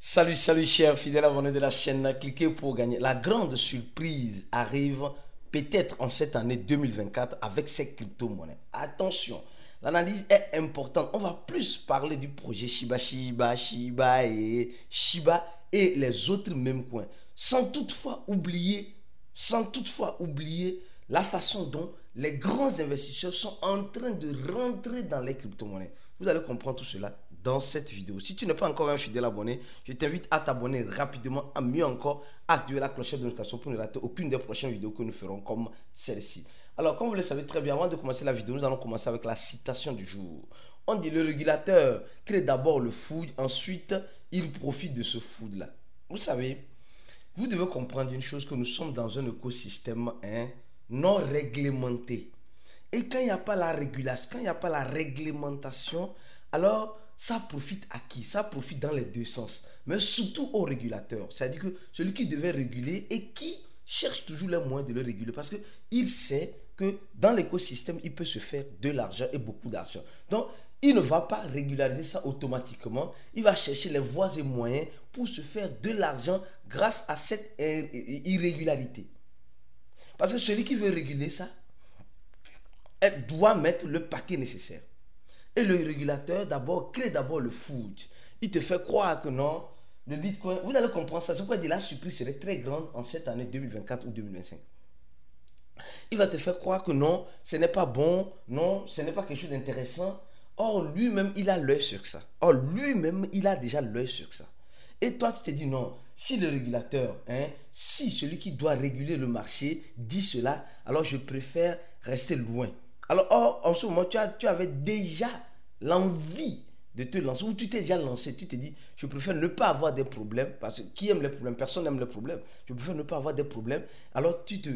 Salut, salut chers fidèles abonnés de la chaîne, cliquez pour gagner. La grande surprise arrive peut-être en cette année 2024 avec ces crypto-monnaies. Attention, l'analyse est importante. On va plus parler du projet Shiba et les autres mêmes coins. Sans toutefois oublier la façon dont les grands investisseurs sont en train de rentrer dans les crypto-monnaies. Vous allez comprendre tout cela dans cette vidéo. Si tu n'es pas encore un fidèle abonné, je t'invite à t'abonner rapidement, à mieux encore activer la clochette de notification pour ne rater aucune des prochaines vidéos que nous ferons comme celle-ci. Alors, comme vous le savez très bien, avant de commencer la vidéo, nous allons commencer avec la citation du jour. On dit le régulateur crée d'abord le food, ensuite il profite de ce food-là. Vous savez, vous devez comprendre une chose, que nous sommes dans un écosystème non réglementé. Et quand il n'y a pas la régulation, quand il n'y a pas la réglementation, alors ça profite à qui? Ça profite dans les deux sens, mais surtout aux régulateurs. C'est-à-dire que celui qui devait réguler et qui cherche toujours les moyens de le réguler parce qu'il sait que dans l'écosystème, il peut se faire de l'argent et beaucoup d'argent. Donc, il ne va pas régulariser ça automatiquement. Il va chercher les voies et moyens pour se faire de l'argent grâce à cette irrégularité. Parce que celui qui veut réguler ça doit mettre le paquet nécessaire. Et le régulateur crée d'abord le food. Il te fait croire que non, le Bitcoin, vous allez comprendre ça. C'est pourquoi il dit la surprise serait très grande en cette année 2024 ou 2025. Il va te faire croire que non, ce n'est pas bon, non, ce n'est pas quelque chose d'intéressant. Or, lui-même, il a l'œil sur ça. Or, lui-même, il a déjà l'œil sur ça. Et toi, tu te dis non, si le régulateur, si celui qui doit réguler le marché dit cela, alors je préfère rester loin. Alors, en ce moment, tu avais déjà l'envie de te lancer, ou tu t'es déjà lancé, tu te dis, je préfère ne pas avoir des problèmes, parce que qui aime les problèmes? Personne n'aime les problèmes. Je préfère ne pas avoir des problèmes. Alors, tu te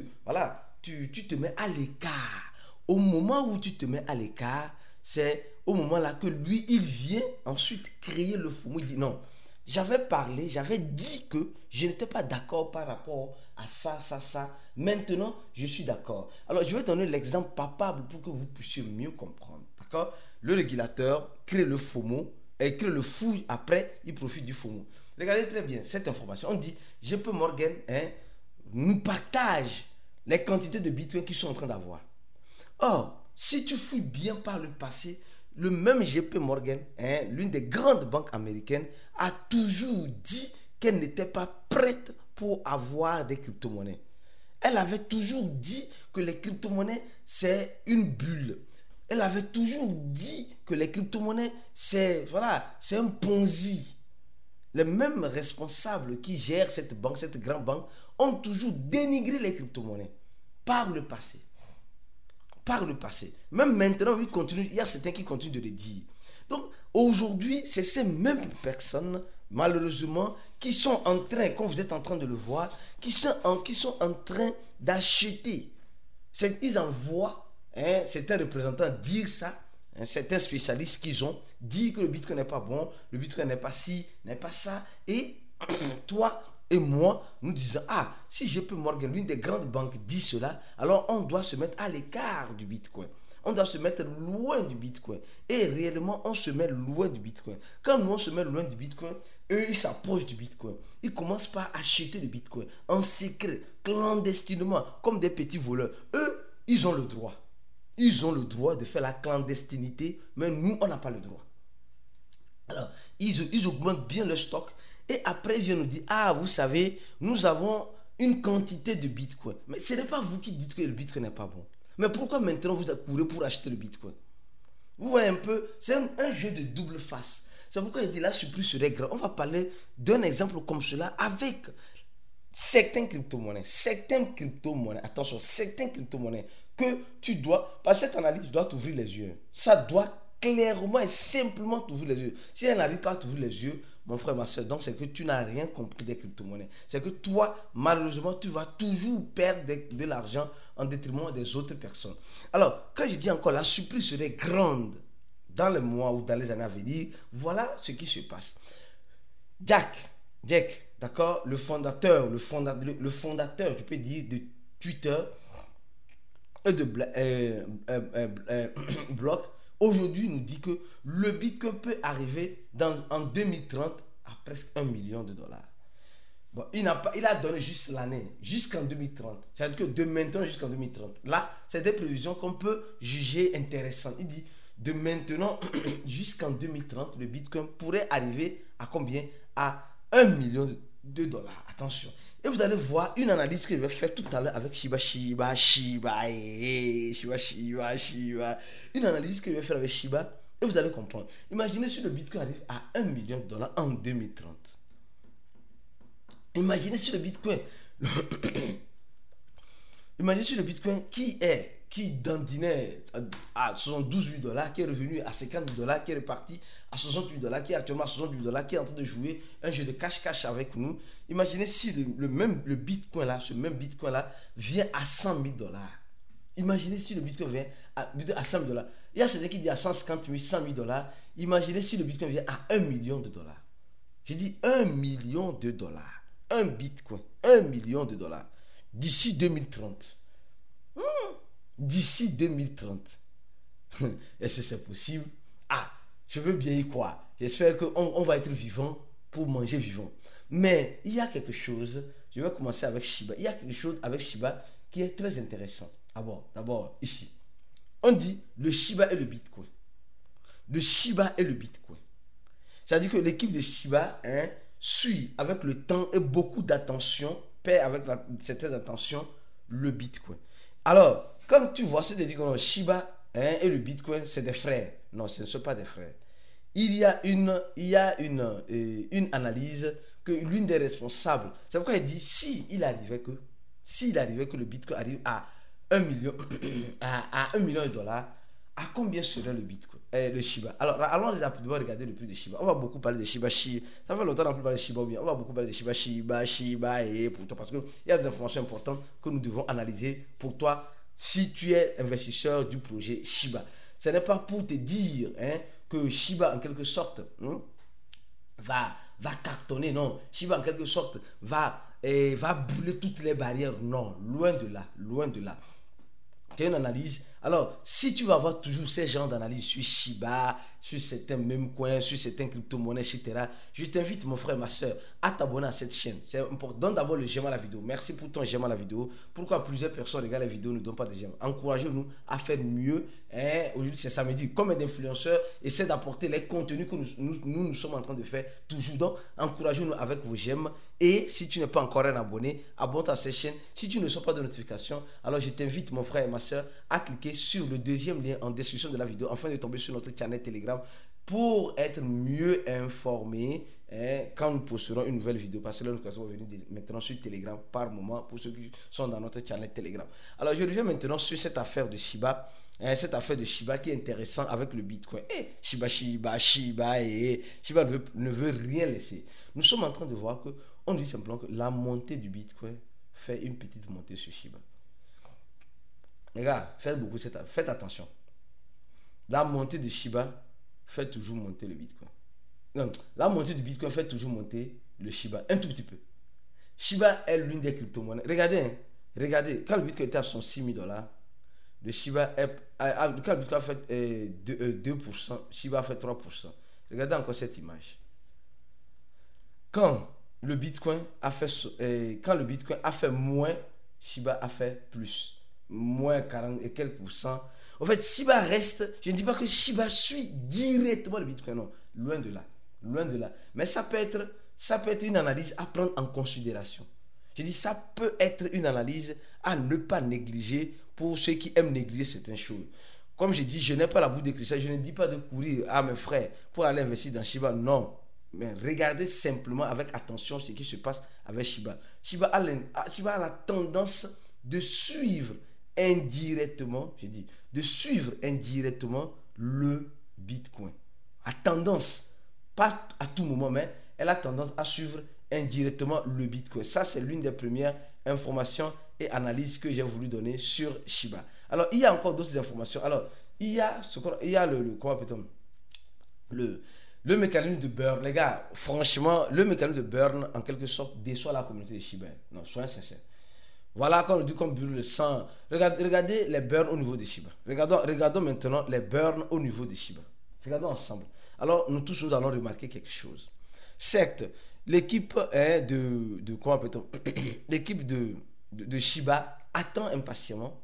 mets à l'écart. Au moment où tu te mets à l'écart, c'est au moment là que lui, il vient ensuite créer le FOMO. Il dit non, j'avais parlé, j'avais dit que je n'étais pas d'accord par rapport à ça. Maintenant, je suis d'accord. Alors, je vais donner l'exemple palpable pour que vous puissiez mieux comprendre. D'accord? Le régulateur crée le FOMO et crée le fouille. Après, il profite du FOMO. Regardez très bien cette information. On dit, JP Morgan nous partage les quantités de Bitcoin qu'ils sont en train d'avoir. Or, si tu fouilles bien par le passé, le même JP Morgan, l'une des grandes banques américaines, a toujours dit qu'elle n'était pas prête pour avoir des crypto-monnaies. Elle avait toujours dit que les crypto-monnaies, c'est une bulle. Elle avait toujours dit que les crypto-monnaies, c'est un Ponzi. Les mêmes responsables qui gèrent cette banque, cette grande banque, ont toujours dénigré les crypto-monnaies par le passé. Par le passé. Même maintenant, il y a certains qui continuent de le dire. Donc, aujourd'hui, c'est ces mêmes personnes, malheureusement, qui sont en train, comme vous êtes en train de le voir, qui sont en train d'acheter. Ils envoient certains représentants dire ça, certains spécialistes qu'ils ont, dire que le Bitcoin n'est pas bon, le Bitcoin n'est pas ci, n'est pas ça. Et toi et moi, nous disons, si JP Morgan, l'une des grandes banques, dit cela, alors on doit se mettre à l'écart du Bitcoin. On doit se mettre loin du Bitcoin. Et réellement, on se met loin du Bitcoin. Quand nous, on se met loin du Bitcoin, eux, ils s'approchent du Bitcoin. Ils commencent par acheter le Bitcoin en secret, clandestinement, comme des petits voleurs. Eux, ils ont le droit. Ils ont le droit de faire la clandestinité, mais nous, on n'a pas le droit. Alors, ils augmentent bien le stock. Et après, ils viennent nous dire, vous savez, nous avons une quantité de Bitcoin. Mais ce n'est pas vous qui dites que le Bitcoin n'est pas bon. Mais pourquoi maintenant vous courez pour acheter le Bitcoin? Vous voyez un peu, c'est un jeu de double face. C'est pourquoi il dit la surprise serait grande. On va parler d'un exemple comme cela avec certaines crypto-monnaies. Attention, certaines crypto-monnaies que tu dois, par cette analyse, tu dois t'ouvrir les yeux. Ça doit clairement et simplement t'ouvrir les yeux. Si elle n'arrive pas à t'ouvrir les yeux, mon frère, ma soeur, donc c'est que tu n'as rien compris des crypto-monnaies. C'est que toi, malheureusement, tu vas toujours perdre de l'argent en détriment des autres personnes. Alors, quand je dis encore, la surprise serait grande dans les mois ou dans les années à venir, voilà ce qui se passe. Jack, d'accord, le fondateur, je peux dire, de Twitter et de Block, aujourd'hui nous dit que le Bitcoin peut arriver en 2030 à presque 1 million de dollars. Bon, il a donné juste l'année, jusqu'en 2030. C'est-à-dire que de maintenant jusqu'en 2030. Là, c'est des prévisions qu'on peut juger intéressantes. Il dit, de maintenant jusqu'en 2030, le Bitcoin pourrait arriver à combien? À 1 million de dollars. Attention. Et vous allez voir une analyse que je vais faire tout à l'heure avec Shiba. Une analyse que je vais faire avec Shiba et vous allez comprendre. Imaginez si le Bitcoin arrive à 1 million de dollars en 2030. Imaginez si le Bitcoin, imaginez si le Bitcoin qui dandinait à 72 000 dollars, qui est revenu à 50 000 dollars, qui est reparti à 68 dollars, qui est actuellement à 68 dollars, qui est en train de jouer un jeu de cache-cache avec nous. Imaginez si le Bitcoin là, ce même Bitcoin là, vient à 100 000 dollars. Imaginez si le Bitcoin vient à 100 000 dollars. Il y a celui qui dit à 150 000, 100 000 dollars. Imaginez si le Bitcoin vient à 1 million de dollars. J'ai dit 1 million de dollars. Un Bitcoin, 1 million de dollars. D'ici 2030. D'ici 2030. Est-ce que c'est possible? Ah, je veux bien y croire. J'espère qu'on va être vivant pour manger vivant. Mais il y a quelque chose, je vais commencer avec Shiba. Il y a quelque chose avec Shiba qui est très intéressant. D'abord, ici. On dit le Shiba et le Bitcoin. Le Shiba et le Bitcoin. C'est-à-dire que l'équipe de Shiba suit avec le temps et beaucoup d'attention, paie avec certaine attention le Bitcoin. Alors, comme tu vois, c'est-à-dire que Shiba et le Bitcoin, c'est des frères. Non, ce ne sont pas des frères. Il y a une analyse que l'une des responsables, c'est pourquoi il dit, s'il arrivait que le Bitcoin arrive à 1 million, à 1 million de dollars, à combien serait le Bitcoin, le Shiba? Alors, allons rapidement regarder le prix de Shiba. On va beaucoup parler de Shiba. Ça fait longtemps qu'on n'a plus parlé de Shiba. On va beaucoup parler de Shiba, et pour toi, parce qu'il y a des informations importantes que nous devons analyser pour toi si tu es investisseur du projet Shiba. Ce n'est pas pour te dire que Shiba, en quelque sorte, va cartonner, non. Shiba, en quelque sorte, va brûler toutes les barrières. Non, loin de là, loin de là. Tu as une analyse. Alors, si tu vas avoir toujours ces genres d'analyse sur Shiba, sur certains mêmes coins, sur certaines crypto-monnaies, etc., je t'invite, mon frère, ma soeur, à t'abonner à cette chaîne. C'est important. Donne d'abord le j'aime à la vidéo. Merci pour ton j'aime à la vidéo. Pourquoi plusieurs personnes regardent la vidéo ne donnent pas de j'aime? Encouragez-nous à faire mieux. Aujourd'hui, c'est samedi. Comme d'influenceurs, essaie d'apporter les contenus que nous sommes en train de faire toujours. Donc, encouragez-nous avec vos j'aime. Et si tu n'es pas encore un abonné, abonne-toi à cette chaîne. Si tu ne reçois pas de notification, alors je t'invite, mon frère et ma soeur, à cliquer sur le deuxième lien en description de la vidéo afin de tomber sur notre channel Telegram pour être mieux informé quand nous posterons une nouvelle vidéo, parce que là, nous allons venir maintenant sur Telegram par moment pour ceux qui sont dans notre channel Telegram. Alors, je reviens maintenant sur cette affaire de Shiba. Cette affaire de Shiba qui est intéressante avec le Bitcoin. Shiba ne veut rien laisser. Nous sommes en train de voir que on dit simplement que la montée du Bitcoin fait une petite montée sur Shiba. Les gars, faites attention. La montée de Shiba fait toujours monter le Bitcoin. Non, la montée du Bitcoin fait toujours monter le Shiba un tout petit peu. Shiba est l'une des crypto-monnaies. Regardez, quand le Bitcoin était à son 6 000 dollars, le Shiba quand le Bitcoin a fait 2%, Shiba a fait 3%. Regardez encore cette image. Quand le Bitcoin a fait moins, Shiba a fait plus. Moins 40 et quelques pourcents. En fait, Shiba reste, je ne dis pas que Shiba suit directement le Bitcoin, non, loin de là, loin de là. Mais ça peut être une analyse à prendre en considération. Je dis, ça peut être une analyse à ne pas négliger pour ceux qui aiment négliger certaines choses. Comme je dis, je n'ai pas la boule de cristal, je ne dis pas de courir à mes frères pour aller investir dans Shiba, non. Mais regardez simplement avec attention ce qui se passe avec Shiba. Shiba a la tendance de suivre indirectement, le Bitcoin. A tendance, pas à tout moment, mais elle a tendance à suivre indirectement le Bitcoin. Ça, c'est l'une des premières informations et analyses que j'ai voulu donner sur Shiba. Alors, il y a encore d'autres informations. Alors, il y a le mécanisme de burn. Les gars, franchement, le mécanisme de burn, en quelque sorte, déçoit la communauté de Shiba. Non, soyons sincères. Voilà, quand on dit qu'on brûle le sang. Regardez les burns au niveau de Shiba. Regardons maintenant les burns au niveau de Shiba. Regardons ensemble. Alors, nous tous, nous allons remarquer quelque chose. Certes, l'équipe comment appelle-t-on l'équipe de Shiba attend impatiemment,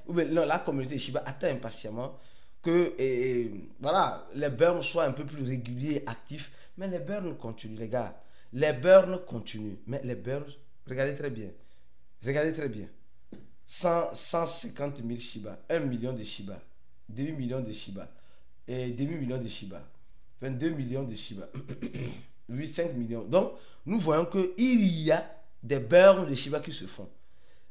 ou bien non, la communauté de Shiba attend impatiemment que voilà, les burns soient un peu plus réguliers et actifs. Mais les burns continuent, les gars. Les burns continuent. Mais les burns, regardez très bien. Regardez très bien. 150 000 Shiba, 1 million de Shiba, 2 millions de Shiba, et demi-million de Shiba, 22 millions de Shiba, 8, 5 millions. Donc, nous voyons qu'il y a des burns de Shiba qui se font.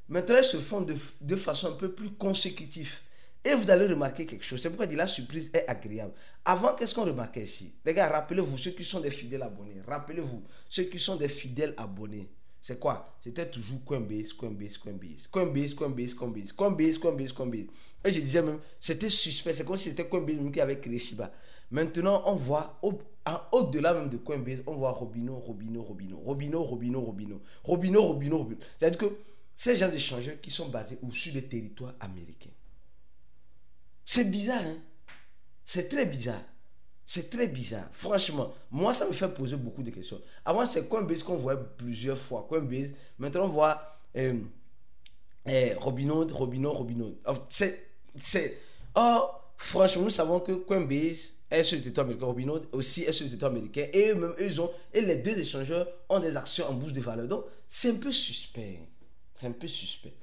Maintenant, ils se font de façon un peu plus consécutive. Et vous allez remarquer quelque chose. C'est pourquoi je dis la surprise est agréable. Avant, qu'est-ce qu'on remarquait ici? Les gars, rappelez-vous, ceux qui sont des fidèles abonnés. Rappelez-vous, ceux qui sont des fidèles abonnés. C'est quoi? C'était toujours Coinbase, Coinbase, Coinbase. Coinbase, Coinbase, Coinbase. Coinbase, Coinbase, Coinbase. Et je disais même, c'était suspect. C'est comme si c'était Coinbase qui avait créé Shiba. Maintenant, on voit, au-delà même de Coinbase, on voit Robinhood, Robinhood, Robinhood. Robinhood, Robinhood, Robinhood. Robinhood, Robinhood, Robinhood. C'est-à-dire que ces gens d'échangeurs qui sont basés sur les territoires américains. C'est bizarre, hein? C'est très bizarre. C'est très bizarre. Franchement, moi, ça me fait poser beaucoup de questions. Avant, c'est Coinbase qu'on voit plusieurs fois. Coinbase. Maintenant, on voit Robinhood, Robinhood, Robinhood. Or, franchement, nous savons que Coinbase est sur le territoire américain. Robinhood aussi est sur le territoire américain. Et eux-mêmes, et les deux échangeurs ont des actions en bourse de valeur. Donc, c'est un peu suspect. C'est un peu suspect.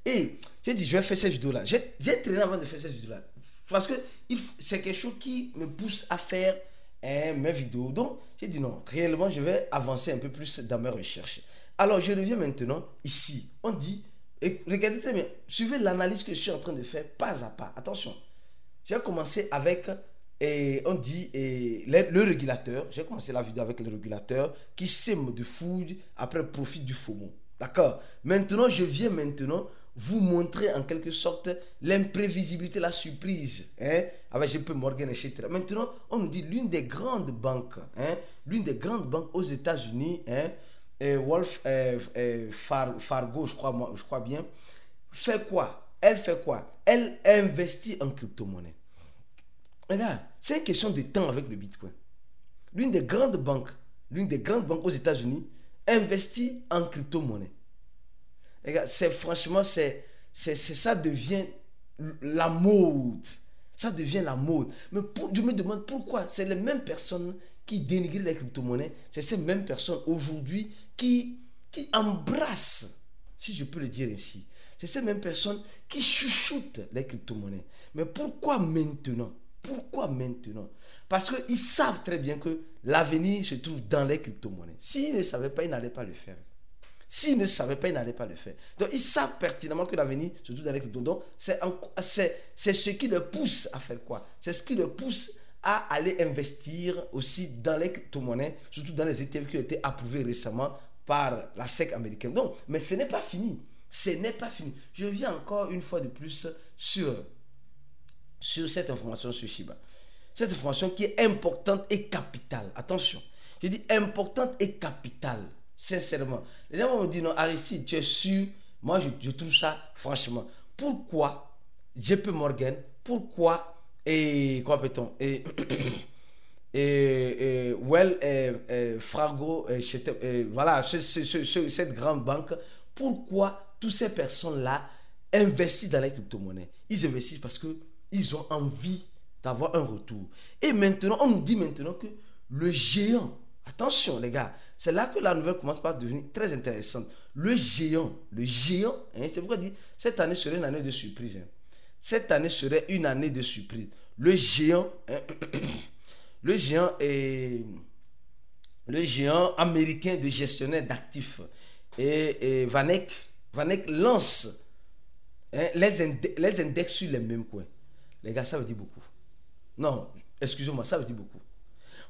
Et j'ai dit, je vais faire cette vidéo-là. J'ai traîné avant de faire cette vidéo-là. Parce que c'est quelque chose qui me pousse à faire mes vidéos. Donc, j'ai dit non, réellement, je vais avancer un peu plus dans mes recherches. Alors, je reviens maintenant ici. On dit, et regardez très bien, suivez l'analyse que je suis en train de faire pas à pas. Attention, j'ai commencé avec, on dit, le régulateur. J'ai commencé la vidéo avec le régulateur qui sème de food, après profite du FOMO. D'accord? Maintenant, je viens vous montrer en quelque sorte l'imprévisibilité, la surprise, avec JP Morgan, etc. Maintenant, on nous dit l'une des grandes banques, aux États-Unis, Wolf Fargo, je crois bien, fait quoi? Elle fait quoi? Elle investit en crypto-monnaie. Et là, c'est une question de temps avec le Bitcoin. L'une des grandes banques aux États-Unis investit en crypto-monnaie. Franchement, ça devient la mode. Ça devient la mode. Mais je me demande pourquoi. C'est les mêmes personnes qui dénigrent les crypto-monnaies. C'est ces mêmes personnes aujourd'hui qui embrassent, si je peux le dire ainsi. C'est ces mêmes personnes qui chuchotent les crypto-monnaies. Mais pourquoi maintenant? Pourquoi maintenant? Parce qu'ils savent très bien que l'avenir se trouve dans les crypto-monnaies. S'ils ne savaient pas, ils n'allaient pas le faire. S'ils ne savaient pas, ils n'allaient pas le faire. Donc, ils savent pertinemment que l'avenir se trouve dans les crypto. Donc, c'est ce qui les pousse à faire quoi? C'est ce qui les pousse à aller investir aussi dans les crypto-monnaies, surtout dans les ETF qui ont été approuvés récemment par la SEC américaine. Donc, mais ce n'est pas fini. Ce n'est pas fini. Je viens encore une fois de plus sur cette information sur Shiba. Cette information qui est importante et capitale. Attention, je dis importante et capitale. Sincèrement. Les gens vont me dire, non, Aristide, tu es sûr? Moi, je trouve ça, franchement. Pourquoi JP Morgan, pourquoi, comment peut-on, Fargo, voilà, cette grande banque, pourquoi toutes ces personnes-là investissent dans les crypto-monnaies? Ils investissent parce qu'ils ont envie d'avoir un retour. Et maintenant, on nous dit maintenant que le géant, attention les gars, c'est là que la nouvelle commence par devenir très intéressante. Le géant, c'est pourquoi je dis, cette année serait une année de surprise. Cette année serait une année de surprise. Le géant américain de gestionnaire d'actifs, et Vanek lance les index sur les mêmes coins. Les gars, ça veut dire beaucoup. Non, excusez-moi, ça veut dire beaucoup.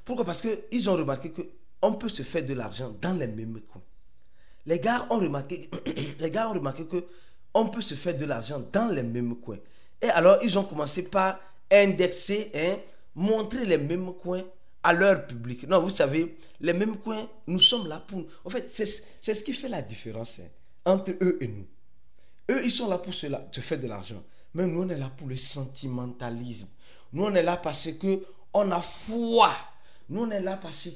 Pourquoi? Parce qu'ils ont remarqué qu'on peut se faire de l'argent dans les mêmes coins. Les gars ont remarqué qu'on peut se faire de l'argent dans les mêmes coins. Et alors, ils ont commencé par indexer, montrer les mêmes coins à leur public. Non, vous savez, les mêmes coins, nous sommes là pour... En fait, c'est ce qui fait la différence entre eux et nous. Eux, ils sont là pour se faire de l'argent. Mais nous, on est là pour le sentimentalisme. Nous, on est là parce qu'on a foi. Nous, on est là parce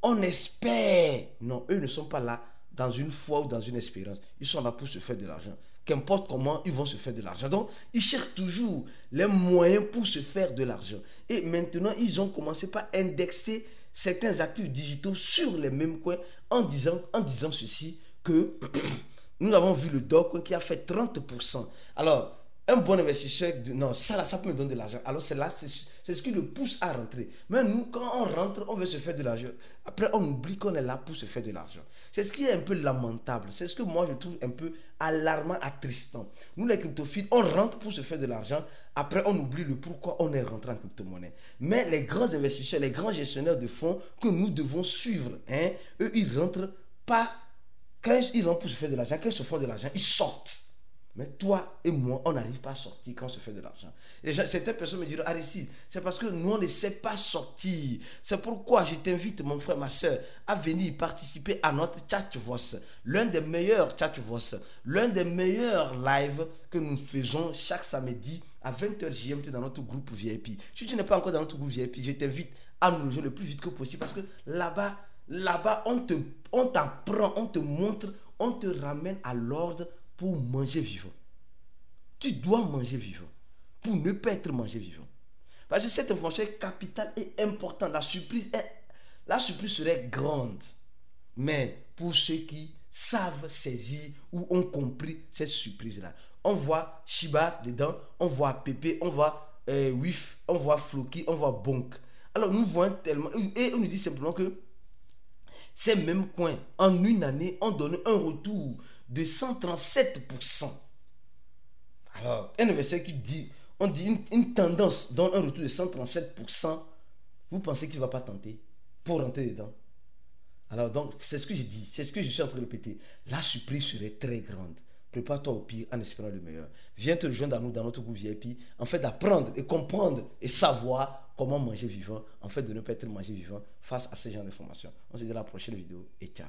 on espère. Non, eux ne sont pas là dans une foi ou dans une espérance. Ils sont là pour se faire de l'argent. Qu'importe comment, ils vont se faire de l'argent. Donc, ils cherchent toujours les moyens pour se faire de l'argent. Et maintenant, ils ont commencé par indexer certains actifs digitaux sur les mêmes coins en disant ceci, que nous avons vu le Dow qui a fait 30%. Alors, un bon investisseur, non, ça peut me donner de l'argent. Alors, c'est ce qui le pousse à rentrer. Mais nous, quand on rentre, on veut se faire de l'argent. Après, on oublie qu'on est là pour se faire de l'argent. C'est ce qui est un peu lamentable. C'est ce que moi, je trouve un peu alarmant, attristant. Nous, les cryptophiles, on rentre pour se faire de l'argent. Après, on oublie le pourquoi on est rentré en crypto-monnaie. Mais les grands investisseurs, les grands gestionnaires de fonds que nous devons suivre, eux, ils rentrent pas. Quand ils rentrent pour se faire de l'argent, quand ils se font de l'argent, ils sortent. Mais toi et moi, on n'arrive pas à sortir quand on se fait de l'argent. Certaines personnes me diront, Aristide, c'est parce que nous, on ne sait pas sortir. C'est pourquoi je t'invite, mon frère, ma soeur, à venir participer à notre Chatverse. L'un des meilleurs Chatverse, l'un des meilleurs lives que nous faisons chaque samedi à 20h GMT dans notre groupe VIP. Si tu n'es pas encore dans notre groupe VIP, je t'invite à nous rejoindre le plus vite que possible parce que là-bas, on t'apprend, on te montre, on te ramène à l'ordre pour manger vivant. Tu dois manger vivant pour ne pas être mangé vivant. Parce que cette information est capitale et importante. La surprise serait grande. Mais pour ceux qui savent saisir ou ont compris cette surprise-là, on voit Shiba dedans, on voit Pepe, on voit Wif, on voit Floki, on voit Bonk. Alors nous voyons tellement, et on nous dit simplement que ces mêmes coins, en une année, ont donné un retour de 137%. Alors, un investisseur qui dit, on dit une tendance donne un retour de 137%, vous pensez qu'il ne va pas tenter pour rentrer dedans? Alors, donc, c'est ce que je dis, c'est ce que je suis en train de répéter. La surprise serait très grande. Prépare-toi au pire en espérant le meilleur. Viens te rejoindre à nous dans notre groupe VIP, en fait d'apprendre et comprendre et savoir comment manger vivant, en fait de ne pas être mangé vivant face à ce genre d'informations. On se dit à la prochaine vidéo et ciao.